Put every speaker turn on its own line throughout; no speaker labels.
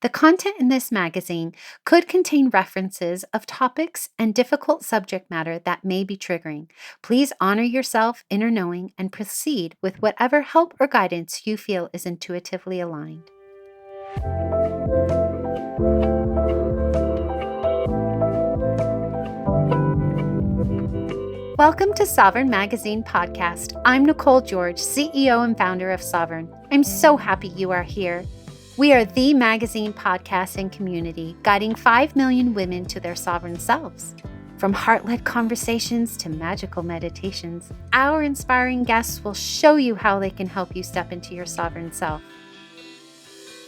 The content in this magazine could contain references of topics and difficult subject matter that may be triggering. Please honor yourself, inner knowing, and proceed with whatever help or guidance you feel is intuitively aligned. Welcome to Sovereign Magazine Podcast. I'm Nicole George, CEO and founder of Sovereign. I'm so happy you are here. We are the magazine podcast and community guiding 5 million women to their sovereign selves. From heart-led conversations to magical meditations, our inspiring guests will show you how they can help you step into your sovereign self.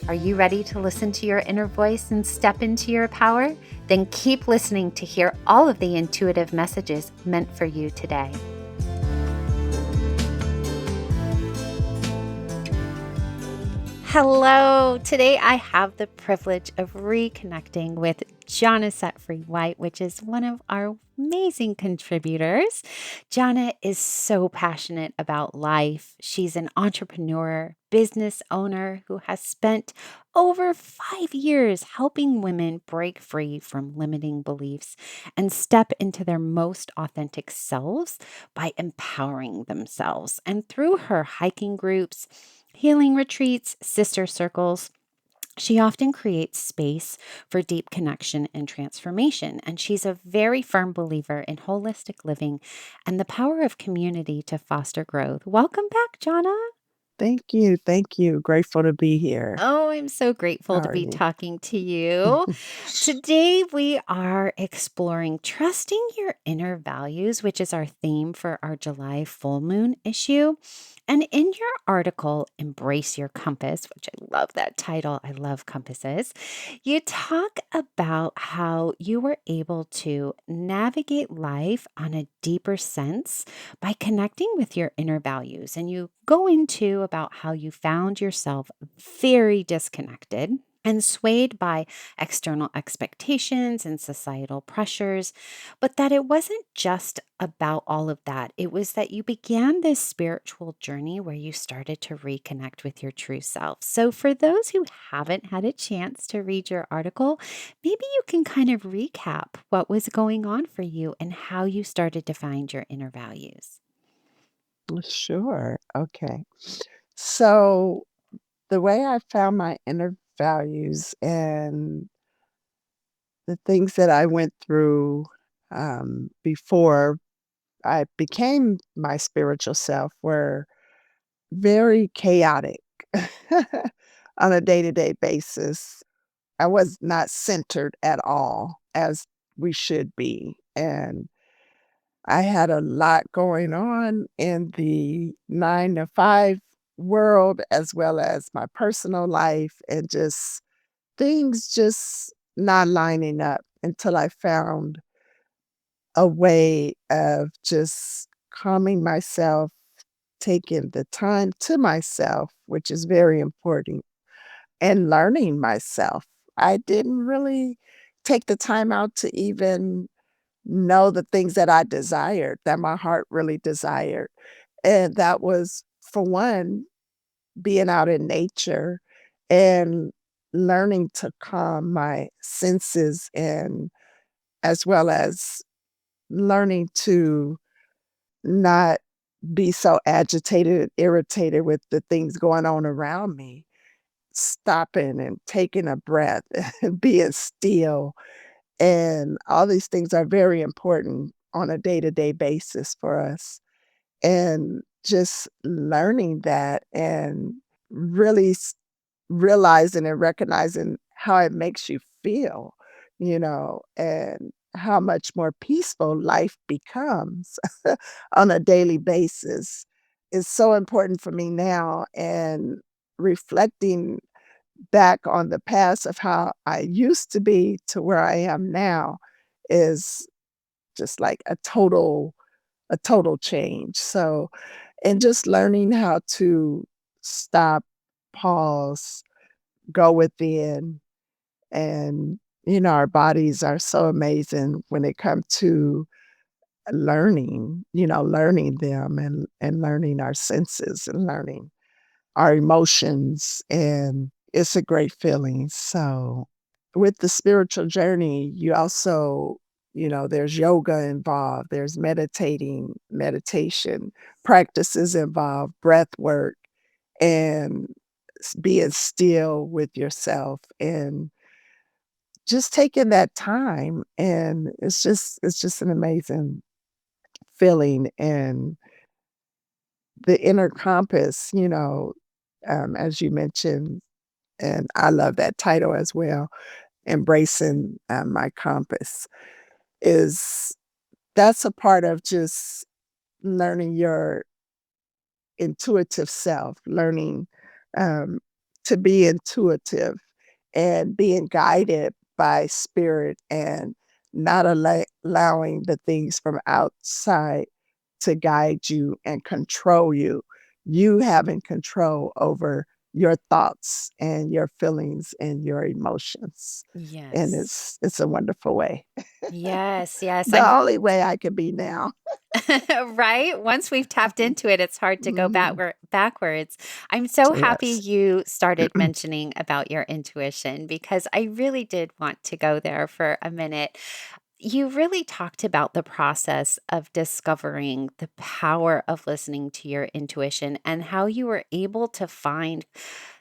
Are you ready to listen to your inner voice and step into your power? Then keep listening to hear all of the intuitive messages meant for you today. Hello. Today I have the privilege of reconnecting with Johnna Setfree White, which is one of our amazing contributors. Johnna is so passionate about life. She's an entrepreneur, business owner who has spent over 5 years helping women break free from limiting beliefs and step into their most authentic selves by empowering themselves. And through her hiking groups, healing retreats, sister circles, she often creates space for deep connection and transformation. And she's a very firm believer in holistic living and the power of community to foster growth. Welcome back, Johnna.
Thank you. Thank you. Grateful to be here.
Oh, I'm so
How
grateful to
are
be
you?
talking to you. Today, we are exploring trusting your inner values, which is our theme for our July full moon issue. And in your article, Embrace Your Compass, which I love that title, I love compasses, you talk about how you were able to navigate life on a deeper sense by connecting with your inner values. And you go into about how you found yourself very disconnected and swayed by external expectations and societal pressures, but that it wasn't just about all of that. It was that you began this spiritual journey where you started to reconnect with your true self. So, for those who haven't had a chance to read your article, maybe you can kind of recap what was going on for you and how you started to find your inner values.
Sure. Okay. So, the way I found my inner values and the things that I went through before I became my spiritual self were very chaotic on a day to day basis. I was not centered at all as we should be. And I had a lot going on in the 9 to 5 world as well as my personal life and just things just not lining up until I found a way of just calming myself, taking the time to myself, which is very important, and learning myself. I didn't really take the time out to even know the things that I desired, that my heart really desired. And that was, for one, being out in nature and learning to calm my senses and as well as learning to not be so agitated and irritated with the things going on around me. Stopping and taking a breath and being still. And all these things are very important on a day-to-day basis for us. And just learning that and really realizing and recognizing how it makes you feel, and how much more peaceful life becomes on a daily basis is so important for me now. And reflecting back on the past of how I used to be to where I am now is just like a total change. So, and just learning how to stop, pause, go within, and our bodies are so amazing when it comes to learning them and learning our senses and learning our emotions and it's a great feeling. So, with the spiritual journey, you also, there's yoga involved, there's meditation practices involved, breath work, and being still with yourself and just taking that time. And it's just an amazing feeling. And the inner compass, as you mentioned, and I love that title as well, embracing my compass is that's a part of just learning your intuitive self, learning um, to be intuitive and being guided by spirit and not allowing the things from outside to guide you and control you. You having control over your thoughts and your feelings and your emotions. And
Yes.
it's a wonderful way.
Yes, yes.
The
I'm
only way I can be now.
right? Once we've tapped into it, it's hard to go
Mhm.
backwards. I'm so happy
Yes.
you started mentioning about your intuition because I really did want to go there for a minute. You really talked about the process of discovering the power of listening to your intuition and how you were able to find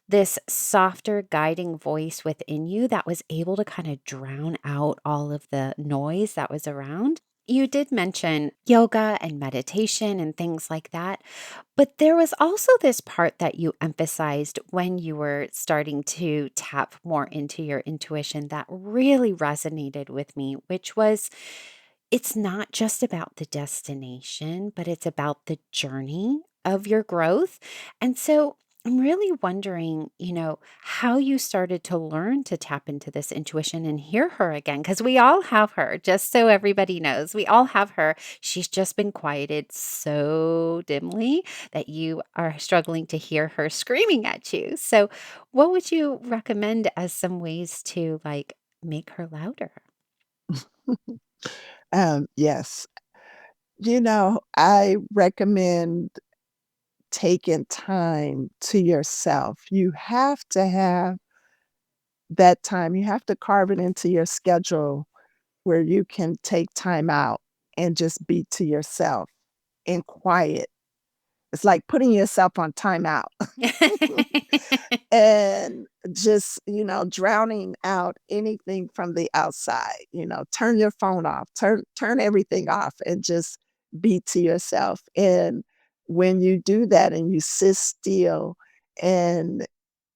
this softer guiding voice within you that was able to kind of drown out all of the noise that was around. You did mention yoga and meditation and things like that, but there was also this part that you emphasized when you were starting to tap more into your intuition that really resonated with me, which was it's not just about the destination, but it's about the journey of your growth. And so I'm really wondering, how you started to learn to tap into this intuition and hear her again, because we all have her, just so everybody knows, we all have her. She's just been quieted so dimly that you are struggling to hear her screaming at you. So, what would you recommend as some ways to like make her louder?
Yes. I recommend taking time to yourself. You have to have that time. You have to carve it into your schedule where you can take time out and just be to yourself in quiet. It's like putting yourself on timeout. And just, drowning out anything from the outside, turn your phone off, turn everything off and just be to yourself. And when you do that and you sit still and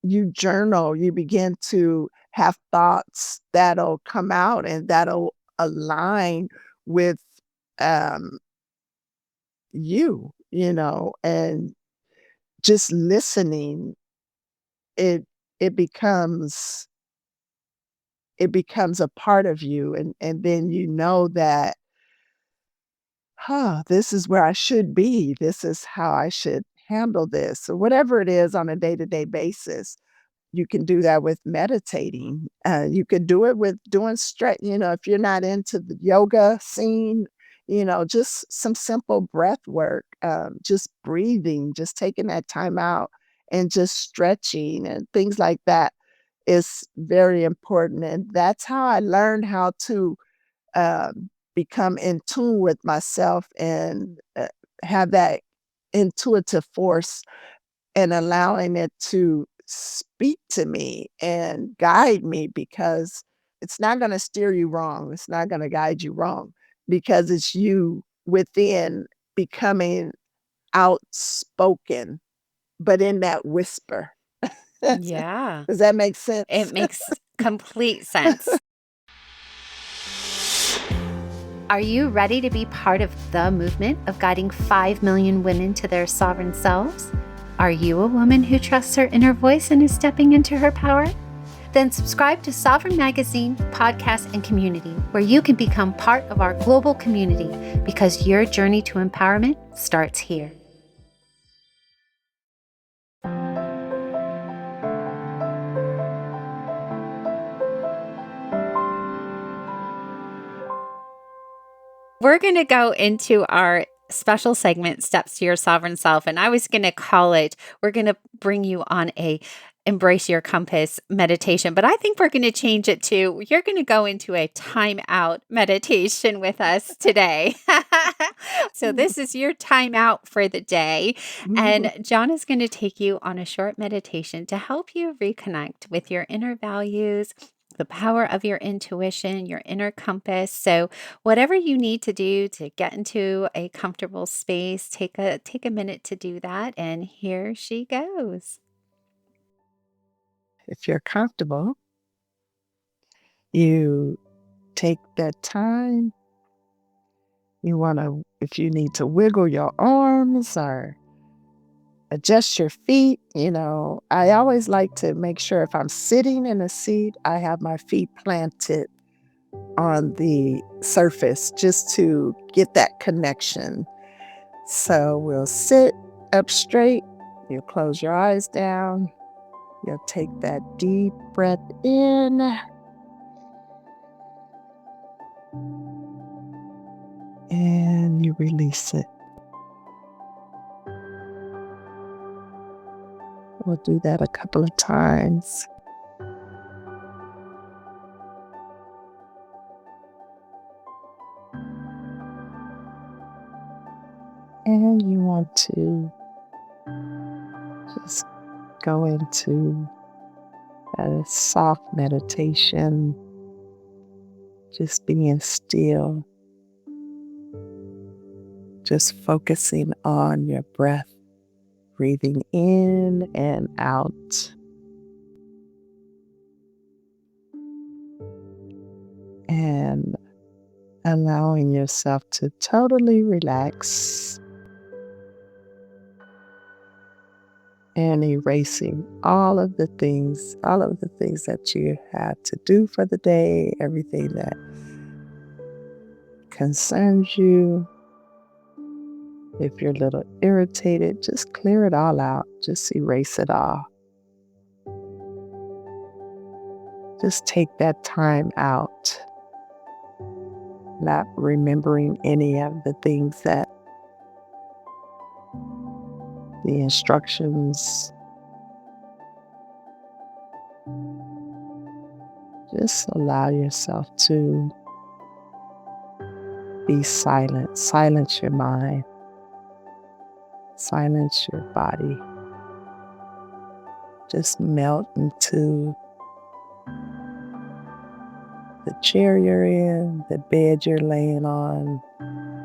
you journal, you begin to have thoughts that'll come out and that'll align with um and just listening, it it becomes it becomes a part of you, and then you know that, "Huh, this is where I should be. This is how I should handle this," or whatever it is on a day-to-day basis. You can do that with meditating. You could do it with doing if you're not into the yoga scene, just some simple breath work, just breathing, just taking that time out and just stretching and things like that is very important. And that's how I learned how to become in tune with myself and have that intuitive force and allowing it to speak to me and guide me because it's not going to steer you wrong. It's not going to guide you wrong because it's you within becoming outspoken, but in that whisper.
Yeah,
Does that make
it
sense?
makes complete sense. Are you ready to be part of the movement of guiding 5 million women to their sovereign selves? Are you a woman who trusts her inner voice and is stepping into her power? Then subscribe to Sovereign Magazine, podcast, and community, where you can become part of our global community because your journey to empowerment starts here. We're going to go into our special segment, Steps to Your Sovereign Self. And I was going to call it, we're going to bring you on a embrace your compass meditation, but I think we're going to change it to you're going to go into a timeout meditation with us today. So, this is your timeout for the day.
Mhm.
And John is going to take you on a short meditation to help you reconnect with your inner values. The power of your intuition, your inner compass. So, whatever you need to do to get into a comfortable space, take a minute to do that. And here she goes.
If you're comfortable, you take that time. You want to, if you need to wiggle your arms or adjust your feet, I always like to make sure if I'm sitting in a seat, I have my feet planted on the surface just to get that connection. So we'll sit up straight. You'll close your eyes down. You'll take that deep breath in and you release it. We'll do that a couple of times. And you want to just go into a soft meditation, just being still, just focusing on your breath, breathing in and out, and allowing yourself to totally relax and erasing all of the things that you had to do for the day, everything that concerns you. If you're a little irritated, just clear it all out. Just erase it all. Just take that time out, not remembering any of the things that the instructions. Just allow yourself to be silent. Silence your mind. Silence your body. Just melt into the chair you're in, the bed you're laying on,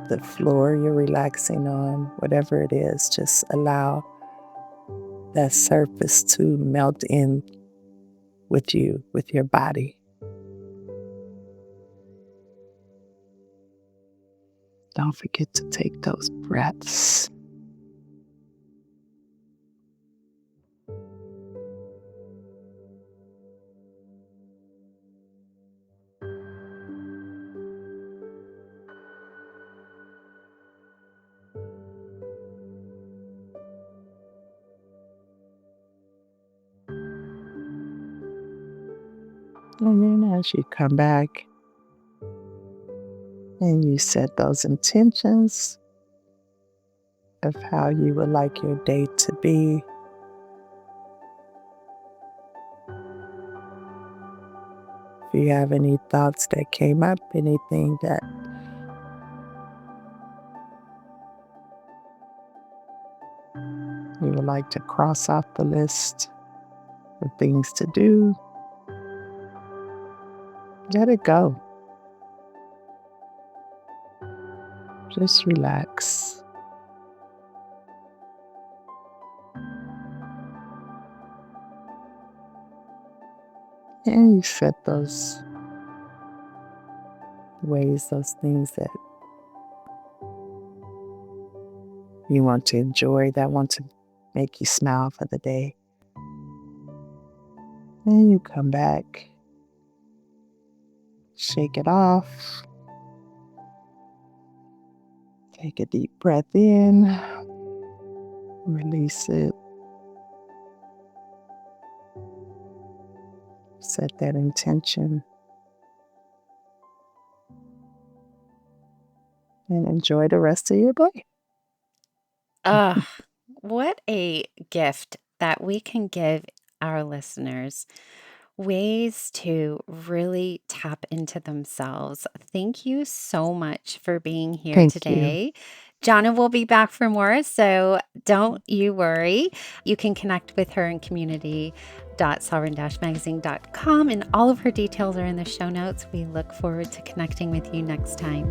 the floor you're relaxing on, whatever it is. Just allow that surface to melt in with you, with your body. Don't forget to take those breaths. And then as you come back and you set those intentions of how you would like your day to be, if you have any thoughts that came up, anything that you would like to cross off the list of things to do, let it go. Just relax. And you set those ways, those things that you want to enjoy, that want to make you smile for the day. Then you come back, shake it off, take a deep breath in, release it, set that intention, and enjoy the rest of your day.
Ugh, what a gift that we can give our listeners ways to really tap into themselves. Thank you so much for being here
Thank you.
today. Johnna will be back for more, so don't you worry. You can connect with her in community.sovereign-magazine.com, and all of her details are in the show notes. We look forward to connecting with you next time.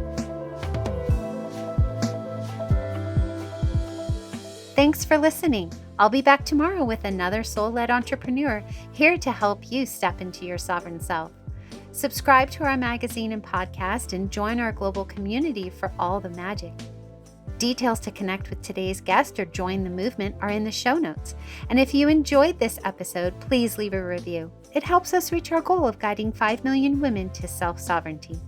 Thanks for listening. I'll be back tomorrow with another soul-led entrepreneur here to help you step into your sovereign self. Subscribe to our magazine and podcast and join our global community for all the magic. Details to connect with today's guest or join the movement are in the show notes. And if you enjoyed this episode, please leave a review. It helps us reach our goal of guiding 5 million women to self-sovereignty.